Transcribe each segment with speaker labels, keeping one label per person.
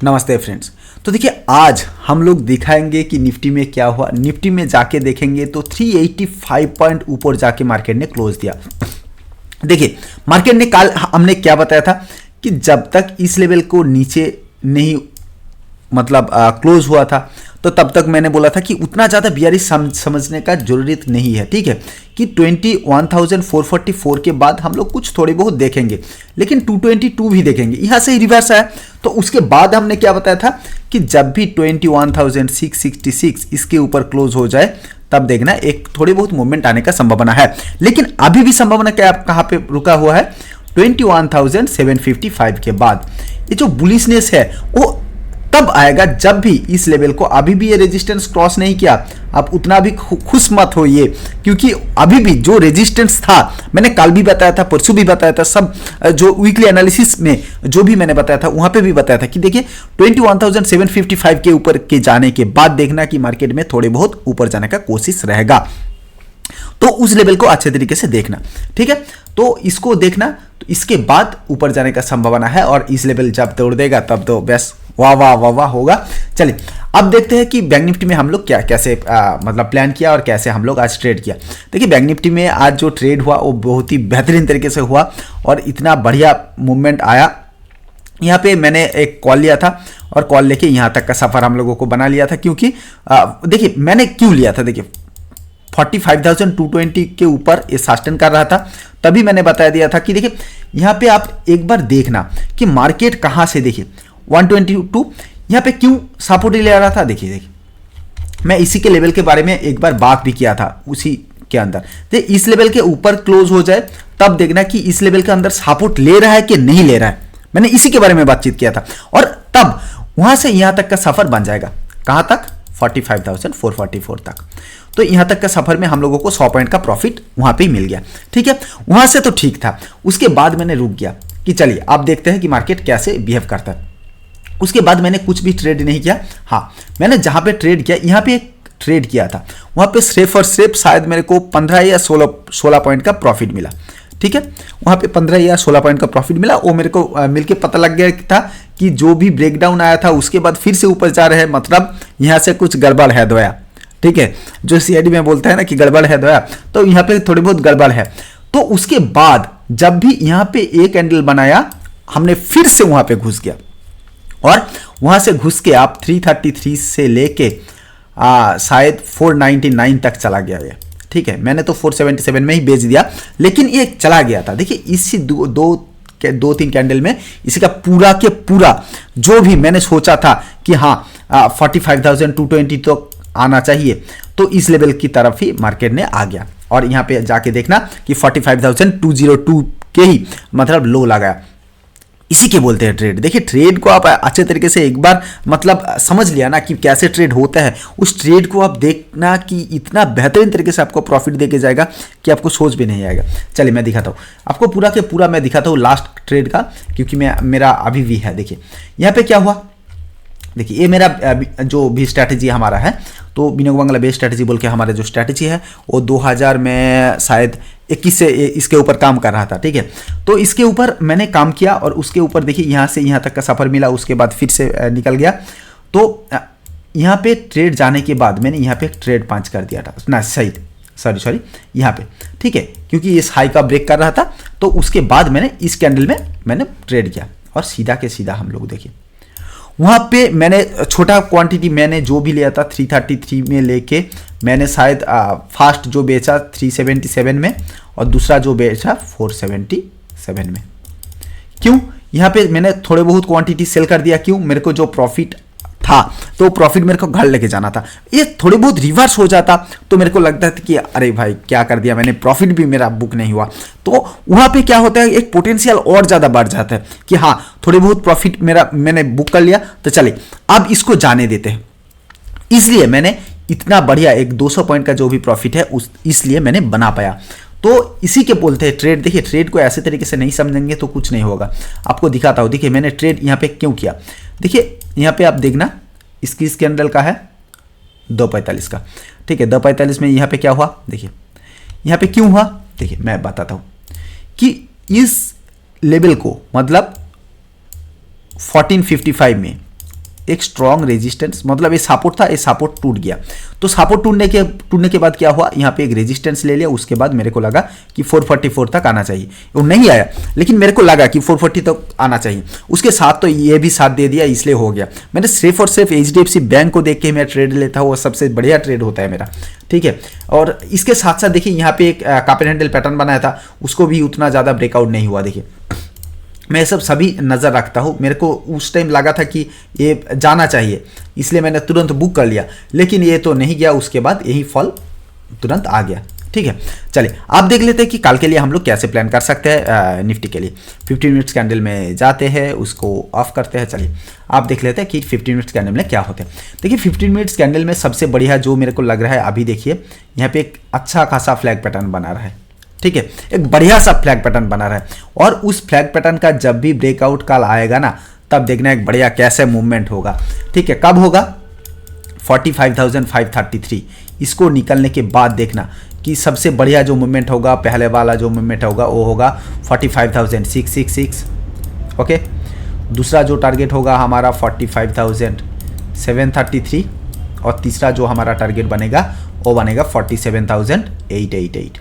Speaker 1: नमस्ते फ्रेंड्स। तो देखिए आज हम लोग दिखाएंगे कि निफ्टी में क्या हुआ। निफ्टी में जाके देखेंगे तो 385 पॉइंट ऊपर जाके मार्केट ने क्लोज दिया। देखिए मार्केट ने कल हमने क्या बताया था कि जब तक इस लेवल को नीचे नहीं क्लोज हुआ था तो तब तक मैंने बोला था कि उतना ज़्यादा बियरिश समझने का जरूरत नहीं है। ठीक है कि 21,444 के बाद हम लोग कुछ थोड़े बहुत देखेंगे, लेकिन 222 भी देखेंगे। यहाँ से ही रिवर्स आया तो उसके बाद हमने क्या बताया था कि जब भी 21,666 इसके ऊपर क्लोज हो जाए तब देखना एक थोड़ी बहुत मूवमेंट आने का संभावना है। लेकिन अभी भी संभावना क्या कहाँ पे रुका हुआ है? 21,755 के बाद। ये जो बुलिशनेस है वो तब आएगा जब भी इस लेवल को, अभी भी ये रेजिस्टेंस क्रॉस नहीं किया, आप उतना भी खुश मत होइए, क्योंकि अभी भी जो रेजिस्टेंस था, मैंने कल भी बताया था, परसों भी बताया था, सब जो वीकली एनालिसिस में जो भी मैंने बताया था वहां पे भी बताया था कि देखिए 21,755 के ऊपर के जाने के बाद देखना कि मार्केट में थोड़े बहुत ऊपर जाने का कोशिश रहेगा, तो उस लेवल को अच्छे तरीके से देखना। ठीक है, तो इसको देखना, तो इसके बाद ऊपर जाने का संभावना है और इस लेवल जब तोड़ देगा तब तो बस वाह वाह वाह वाह होगा। चलिए अब देखते हैं कि बैंक निफ्टी में हम लोग क्या कैसे प्लान किया और कैसे हम लोग आज ट्रेड किया। देखिए बैंक निफ्टी में आज जो ट्रेड हुआ वो बहुत ही बेहतरीन तरीके से हुआ और इतना बढ़िया मूवमेंट आया। यहाँ पे मैंने एक कॉल लिया था और कॉल लेके यहाँ तक का सफर हम लोगों को बना लिया था, क्योंकि देखिए मैंने क्यों लिया था, देखिए 45,220 के ऊपर ये सस्टेन कर रहा था, तभी मैंने बता दिया था कि देखिए यहाँ पे आप एक बार देखना कि मार्केट कहाँ से, देखिए 122 यहाँ पे क्यों सपोर्ट ले रहा था। देखिए मैं इसी के लेवल के बारे में एक बार बात भी किया था उसी के अंदर। देखिए इस लेवल के ऊपर क्लोज हो जाए तब देखना कि इस लेवल के अंदर सपोर्ट ले रहा है कि नहीं ले रहा है, मैंने इसी के बारे में बातचीत किया था। और तब वहां से यहां तक का सफर बन जाएगा, कहां तक? 45,444 तक। तो यहां तक का सफर में हम लोगों को 100 पॉइंट का प्रॉफिट वहां पे ही मिल गया। ठीक है, वहां से तो ठीक था, उसके बाद मैंने रुक गया कि चलिए आप देखते हैं कि मार्केट कैसे बिहेव करता है। उसके बाद मैंने कुछ भी ट्रेड नहीं किया। हाँ, मैंने जहां पे ट्रेड किया, यहाँ पे एक ट्रेड किया था, वहां पे सिर्फ और सिर्फ शायद मेरे को 15 या 16 पॉइंट का प्रॉफिट मिला। ठीक है, वहां पे 15 या 16 पॉइंट का प्रॉफिट मिला। वो मेरे को मिलके पता लग गया था कि जो भी ब्रेकडाउन आया था उसके बाद फिर से ऊपर जा रहे हैं, मतलब यहाँ से कुछ गड़बड़ है दोया। ठीक है, जो सीआईडी में बोलता है ना कि गड़बड़ है दोया, तो यहाँ पे थोड़ी बहुत गड़बड़ है। तो उसके बाद जब भी यहाँ पे एक कैंडल बनाया, हमने फिर से वहां पे घुस गया और वहां से घुस के आप 333 से लेके शायद 499 तक चला गया ये। ठीक है, मैंने तो 477 में ही बेच दिया, लेकिन ये चला गया था। देखिए इसी दो तीन कैंडल में इसी का पूरा के पूरा जो भी मैंने सोचा था कि हाँ 45,220 तो आना चाहिए, तो इस लेवल की तरफ ही मार्केट ने आ गया। और यहाँ पे जाके देखना कि 45,202 के ही लो लगाया। इसी के बोलते हैं ट्रेड। देखिए ट्रेड को आप अच्छे तरीके से एक बार समझ लिया ना कि कैसे ट्रेड होता है, उस ट्रेड को आप देखना कि इतना बेहतरीन तरीके से आपको प्रॉफिट देके जाएगा कि आपको सोच भी नहीं आएगा। चलिए मैं दिखाता हूँ आपको, पूरा के पूरा मैं दिखाता हूँ लास्ट ट्रेड का, क्योंकि मेरा अभी भी है। देखिए यहाँ पे क्या हुआ, देखिए ये मेरा जो भी स्ट्रैटेजी हमारा है, तो बिनो बंगला बेस स्ट्रैटेजी बोल के हमारा जो स्ट्रैटेजी है वो 2000 में शायद 21 से इसके ऊपर काम कर रहा था। ठीक है, तो इसके ऊपर मैंने काम किया और उसके ऊपर देखिए यहाँ से यहाँ तक का सफर मिला, उसके बाद फिर से निकल गया। तो यहाँ पे ट्रेड जाने के बाद मैंने यहाँ पे ट्रेड 5 कर दिया था ना, सॉरी यहाँ पे। ठीक है, क्योंकि इस हाई का ब्रेक कर रहा था, तो उसके बाद मैंने इस कैंडल में मैंने ट्रेड किया और सीधा के सीधा हम लोग देखिए वहाँ पे मैंने छोटा क्वांटिटी मैंने जो भी लिया था 333 में लेके मैंने शायद फास्ट जो बेचा 377 में और दूसरा जो बेचा 477 में। क्यों? यहाँ पे मैंने थोड़े बहुत क्वांटिटी सेल कर दिया। क्यों? मेरे को जो प्रॉफिट था तो प्रॉफिट मेरे को घर लेके जाना था। ये थोड़े बहुत रिवर्स हो जाता तो मेरे को लगता था कि अरे भाई क्या कर दिया मैंने, प्रॉफिट भी मेरा बुक नहीं हुआ। तो वहां पे क्या होता है, एक पोटेंशियल और ज्यादा बढ़ जाता है कि हाँ थोड़े बहुत प्रॉफिट मैंने बुक कर लिया, तो चलिए अब इसको जाने देते हैं। इसलिए मैंने इतना बढ़िया एक 200 पॉइंट का जो भी प्रॉफिट है इसलिए मैंने बना पाया। तो इसी के बोलते हैं ट्रेड। देखिए ट्रेड को ऐसे तरीके से नहीं समझेंगे तो कुछ नहीं होगा। आपको दिखाता हूं, देखिए मैंने ट्रेड यहाँ पे क्यों किया। देखिए यहाँ पे आप देखना इस कैंडल का है 245 का। ठीक है, 245 में यहाँ पे क्या हुआ, देखिए यहाँ पे क्यों हुआ, देखिए मैं बताता हूं कि इस लेवल को 1455 में एक स्ट्रॉन्ग रेजिस्टेंस, मतलब ये सपोर्ट था, ये सपोर्ट टूट गया। तो सपोर्ट टूटने के बाद क्या हुआ, यहाँ पे एक रेजिस्टेंस ले लिया। उसके बाद मेरे को लगा कि 444 तक आना चाहिए, वो नहीं आया, लेकिन मेरे को लगा कि 440 तक आना चाहिए। उसके साथ तो ये भी साथ दे दिया, इसलिए हो गया। मैंने सिर्फ और सिर्फ HDFC बैंक को देख के मैं ट्रेड लेता हूँ, वो सबसे बढ़िया ट्रेड होता है मेरा, ठीक है। और इसके साथ साथ देखिए यहाँ पे एक कप एंड हैंडल पैटर्न बनाया था, उसको भी उतना ज़्यादा ब्रेकआउट नहीं हुआ। देखिए मैं सब सभी नज़र रखता हूँ, मेरे को उस टाइम लगा था कि ये जाना चाहिए, इसलिए मैंने तुरंत बुक कर लिया, लेकिन ये तो नहीं गया। उसके बाद यही फॉल तुरंत आ गया, ठीक है। चलिए आप देख लेते हैं कि कल के लिए हम लोग कैसे प्लान कर सकते हैं निफ्टी के लिए। 15 मिनट्स कैंडल में जाते हैं, उसको ऑफ करते हैं। चलिए आप देख लेते हैं कि 15 मिनट्स कैंडल में क्या होते हैं। देखिए 15 मिनट्स कैंडल में सबसे बढ़िया जो मेरे को लग रहा है अभी, देखिए यहाँ पे एक अच्छा खासा फ्लैग पैटर्न बना रहा है, ठीक है, एक बढ़िया सा फ्लैग पैटर्न बना रहा है। और उस फ्लैग पैटर्न का जब भी ब्रेकआउट कल आएगा ना, तब देखना एक बढ़िया कैसे मूवमेंट होगा, ठीक है। कब होगा, 45,533, इसको निकलने के बाद देखना कि सबसे बढ़िया जो मूवमेंट होगा, पहले वाला जो मूवमेंट होगा वो होगा 45,666, ओके। दूसरा जो टारगेट होगा हमारा 45,733, और तीसरा जो हमारा टारगेट बनेगा वो बनेगा 47,888।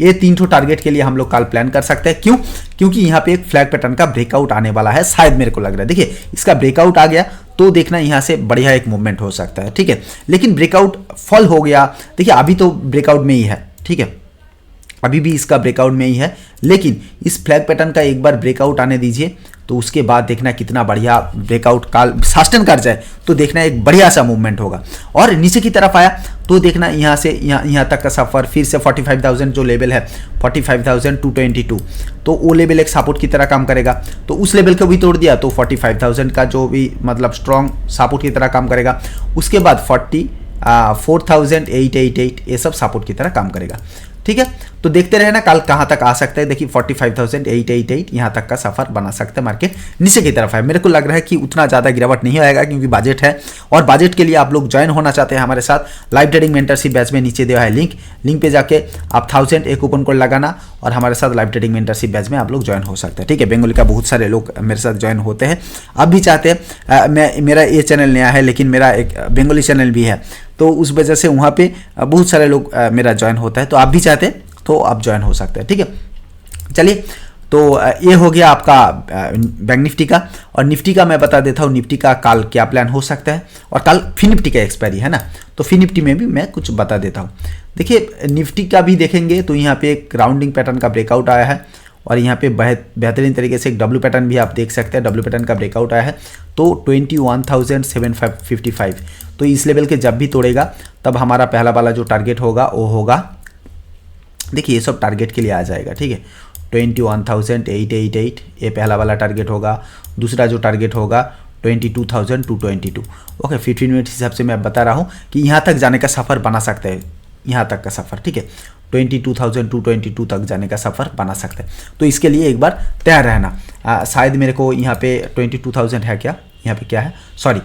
Speaker 1: ये 3 टारगेट के लिए हम लोग कल प्लान कर सकते हैं। क्यों? क्योंकि यहाँ पे एक फ्लैग पैटर्न का ब्रेकआउट आने वाला है, शायद मेरे को लग रहा है। देखिए इसका ब्रेकआउट आ गया तो देखना यहाँ से बढ़िया एक मूवमेंट हो सकता है, ठीक है। लेकिन ब्रेकआउट फॉल हो गया, देखिए अभी तो ब्रेकआउट में ही है, ठीक है, अभी भी इसका ब्रेकआउट में ही है, लेकिन इस फ्लैग पैटर्न का एक बार ब्रेकआउट आने दीजिए, तो उसके बाद देखना कितना बढ़िया ब्रेकआउट काल सस्टेन कर जाए, तो देखना एक बढ़िया सा मूवमेंट होगा। और नीचे की तरफ आया तो देखना यहाँ से यहाँ तक का सफ़र, फिर से 45,000 जो लेवल है 45,222, तो वो लेवल एक सपोर्ट की तरह काम करेगा। तो उस लेवल को भी तोड़ दिया तो 45,000 का जो भी मतलब स्ट्रॉन्ग सपोर्ट की तरह काम करेगा। उसके बाद 44,888 ये सब सपोर्ट की तरह काम करेगा, ठीक है। तो देखते रहना कल कहाँ तक आ सकता है। देखिए 45,888 यहाँ तक का सफर बना सकता है। मार्केट नीचे की तरफ है, मेरे को लग रहा है कि उतना ज़्यादा गिरावट नहीं आएगा, क्योंकि बजट है। और बजट के लिए आप लोग ज्वाइन होना चाहते हैं हमारे साथ, लाइव ट्रेडिंग मेंटरशिप बैच में नीचे दिया है लिंक पे जाके आप 1000 एक कूपन कोड लगाना और हमारे साथ लाइव ट्रेडिंग मेंटरशिप बैच में आप लोग ज्वाइन हो सकते हैं, ठीक है। बंगाली का बहुत सारे लोग मेरे साथ ज्वाइन होते हैं, आप भी चाहते हैं। मेरा ये चैनल नया है, लेकिन मेरा एक बंगाली चैनल भी है, तो उस वजह से वहाँ पे बहुत सारे लोग मेरा ज्वाइन होता है, तो आप भी चाहते हैं तो आप ज्वाइन हो सकते हैं, ठीक है। चलिए तो ये हो गया आपका बैंक निफ्टी का। और निफ्टी का मैं बता देता हूँ, निफ्टी का कल क्या प्लान हो सकता है। और कल फिन निफ्टी का एक्सपायरी है ना, तो फिन निफ्टी में भी मैं कुछ बता देता हूँ। देखिए निफ्टी का भी देखेंगे तो यहाँ पे एक राउंडिंग पैटर्न का ब्रेकआउट आया है, और यहाँ पे बेहतरीन तरीके से एक डब्ल्यू पैटर्न भी आप देख सकते हैं, डब्ल्यू पैटर्न का ब्रेकआउट आया है। तो 21,755, तो इस लेवल के जब भी तोड़ेगा तब हमारा पहला वाला जो टारगेट होगा वो होगा, देखिए ये सब टारगेट के लिए आ जाएगा, ठीक है। 21,888 ये पहला वाला टारगेट होगा। दूसरा जो टारगेट होगा 22,222, ओके। 15 मिनट हिसाब से मैं बता रहा हूँ कि यहाँ तक जाने का सफ़र बना सकते हैं, यहाँ तक का सफ़र, ठीक है। 22,222 तक जाने का सफ़र बना सकते हैं, तो इसके लिए एक बार तैयार रहना। शायद मेरे को यहाँ पे 22,000 है क्या, यहाँ पे क्या है, सॉरी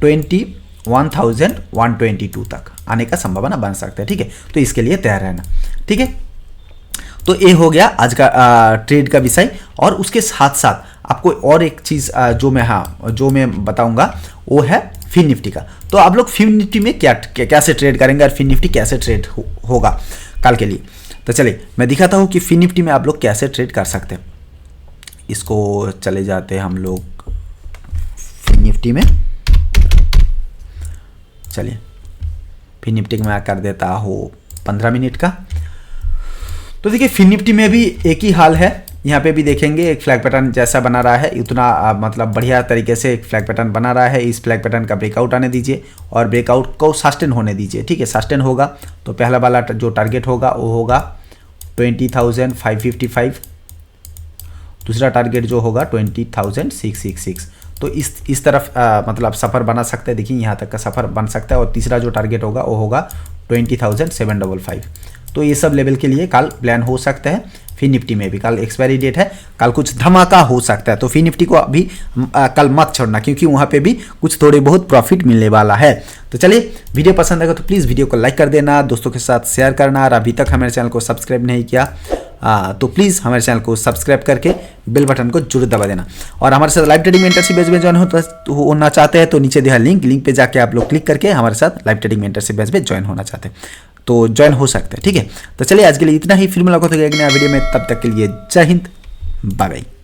Speaker 1: 21,122 तक आने का संभावना बन सकता है, ठीक है। तो इसके लिए तैयार रहना, ठीक है। तो ये हो गया आज का ट्रेड का विषय। और उसके साथ साथ आपको और एक चीज़ जो मैं बताऊंगा वो है फिन निफ्टी का। तो आप लोग फिन निफ्टी में कैसे ट्रेड करेंगे और फिन निफ्टी कैसे ट्रेड होगा कल के लिए। तो चलिए मैं दिखाता हूँ कि फिन निफ्टी में आप लोग कैसे ट्रेड कर सकते हैं। इसको चले जाते हैं हम लोग फिन निफ्टी में। चलिए फिन निफ्टी में कर देता हूँ 15 मिनट का। तो देखिए फिन निफ्टी में भी एक ही हाल है, यहाँ पे भी देखेंगे एक फ्लैग पैटर्न जैसा बना रहा है, उतना मतलब बढ़िया तरीके से एक फ्लैग पैटर्न बना रहा है। इस फ्लैग पैटर्न का ब्रेकआउट आने दीजिए और ब्रेकआउट को सस्टेन होने दीजिए, ठीक है। सस्टेन होगा तो पहला वाला जो टारगेट होगा वो होगा 20,555, दूसरा टारगेट जो होगा 20,666। तो इस तरफ मतलब सफ़र बना सकते हैं, देखिए यहाँ तक का सफ़र बन सकता है। और तीसरा जो टारगेट होगा वो होगा 20,755। तो ये सब लेवल के लिए कल प्लान हो सकता है। फिर निफ्टी में भी कल एक्सपायरी डेट है, कल कुछ धमाका हो सकता है, तो फिर निफ्टी को अभी कल मत छोड़ना, क्योंकि वहाँ पे भी कुछ थोड़े बहुत प्रॉफिट मिलने वाला है। तो चलिए, वीडियो पसंद आएगा तो प्लीज़ वीडियो को लाइक कर देना, दोस्तों के साथ शेयर करना, और अभी तक हमारे चैनल को सब्सक्राइब नहीं किया तो प्लीज़ हमारे चैनल को सब्सक्राइब करके बेल बटन को जरूर दबा देना। और हमारे साथ लाइव ट्रेडिंग मेंटरशिप बैच में ज्वाइन होना चाहते हैं तो नीचे दिया लिंक पे जाके आप लोग क्लिक करके हमारे साथ लाइव ट्रेडिंग मेंटरशिप बैच में ज्वाइन होना चाहते हैं तो ज्वाइन हो सकते हैं। ठीक है, तो चलिए आज के लिए इतना ही, फिर मुलाकात होगी एक नया वीडियो में, तब तक के लिए जय हिंद, बाय बाय।